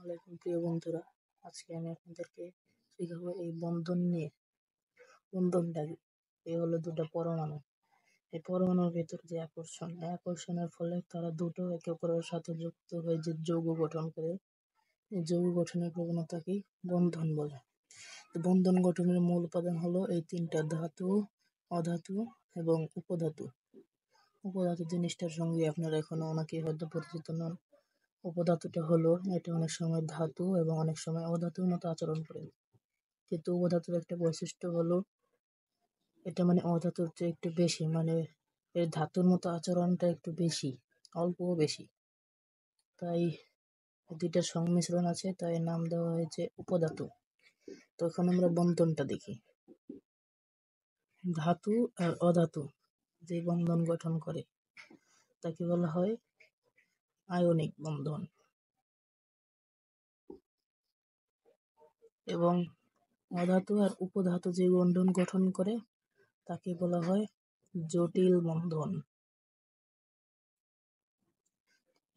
আলাইকুম প্রিয় বন্ধুরা। আজকে আমি আপনাদেরকে শেখাবো এই বন্ধন নিয়ে। বন্ধনটা কি? এই হলো দুটো পরমাণু। এই পরমাণুর ভেতর যে আকর্ষণের ফলে তারা দুটো একে অপরের সাথে যুক্ত হয়ে যে যৌগ গঠন করে, এই যৌগ গঠনের প্রবণতাকেই বন্ধন বলে। বন্ধন গঠনের মূল উপাদান হলো এই তিনটা: ধাতু, অধাতু এবং উপধাতু। উপধাতু জিনিসটার সঙ্গে আপনারা এখনো অনেকেই হয়তো পরিচিত নন। উপধাতুটা হলো, এটা অনেক সময় ধাতু এবং অনেক সময় অধাতুর মতো আচরণ করে। কিন্তু উপধাতুর একটা বৈশিষ্ট্য হলো, এটা অধাতুর চেয়ে একটু বেশি, এর ধাতুর মতো আচরণটা একটু বেশি, অল্প বেশি। তাই দুইটার সংমিশ্রণ আছে, তাই নাম দেওয়া হয়েছে উপধাতু। তো এখন আমরা বন্ধনটা দেখি। ধাতু আর অধাতু যে বন্ধন গঠন করে তাকে বলা হয় আয়নিক বন্ধন, এবং অধাতু আর উপধাতু যে বন্ধন গঠন করে তাকে বলা হয় জটিল বন্ধন।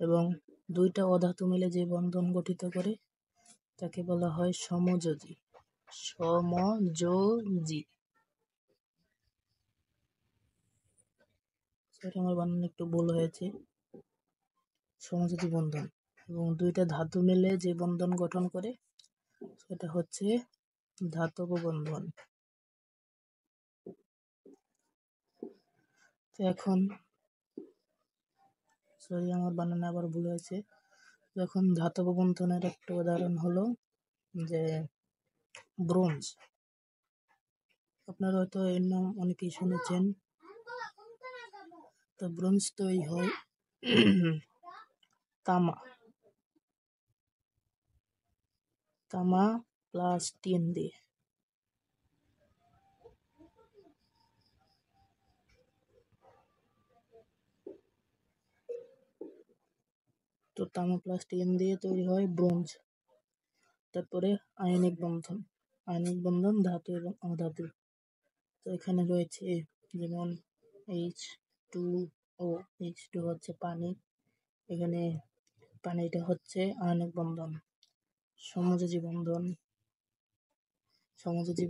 এবং দুইটা অধাতু মিলে যে বন্ধন গঠিত করে তাকে বলা হয় সমযোজী। সেটা আমার বানানো একটু ভুল হয়েছে, সমযোজী বন্ধন। এবং দুইটা ধাতু মিলে যে বন্ধন গঠন করে সেটা হচ্ছে ধাতব বন্ধন। তো এখন আমার বানানো আবার ভুল হয়েছে। যখন ধাতব বন্ধনের একটা উদাহরণ হলো যে ব্রোঞ্জ। আপনারা হয়তো এর নাম অনেকেই শুনেছেন। তো ব্রোঞ্জ তৈরি হয় তামা প্লাস টিন দিয়ে। তো তামা প্লাস টিন দিয়ে তৈরি হয় ব্রোঞ্জ। তারপরে আয়নিক বন্ধন ধাতু এবং অধাতু। তো এখানে রয়েছে যেমন H2O। H2 হচ্ছে পানি, এখানে পানিটা হচ্ছে আয়নিক বন্ধন। সমযোজী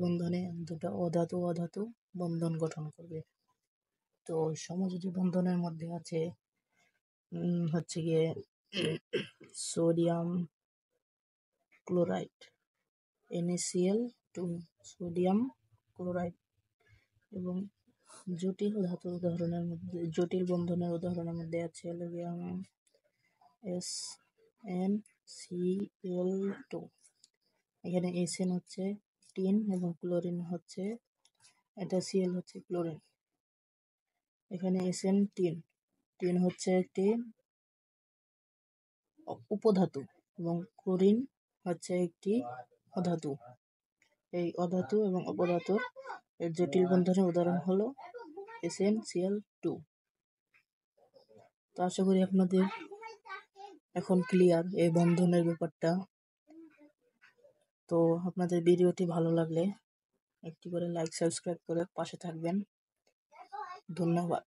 বন্ধনে দুটো অধাতু বন্ধন গঠন করবে। তো সমযোজী বন্ধনের মধ্যে আছে হচ্ছে গিয়ে sodium chloride, NaCl2, sodium chloride. এবং জটিল বন্ধনের উদাহরণের মধ্যে আছে SnCl2। এখানে SN হচ্ছে টিন এবং ক্লোরিন হচ্ছে, এটা Cl হচ্ছে ক্লোরিন। এখানে SN টিন হচ্ছে একটি উপধাতু এবং ক্লোরিন হচ্ছে একটি অধাতু। এই অধাতু এবং অপধাতুর এর জটিল বন্ধনের উদাহরণ হলো SnCl2। তো আশা করি আপনাদের এখন ক্লিয়ার এই বন্ধনের ব্যাপারটা। তো আপনাদের ভিডিওটি ভালো লাগলে একটি করে লাইক, সাবস্ক্রাইব করে পাশে থাকবেন। ধন্যবাদ।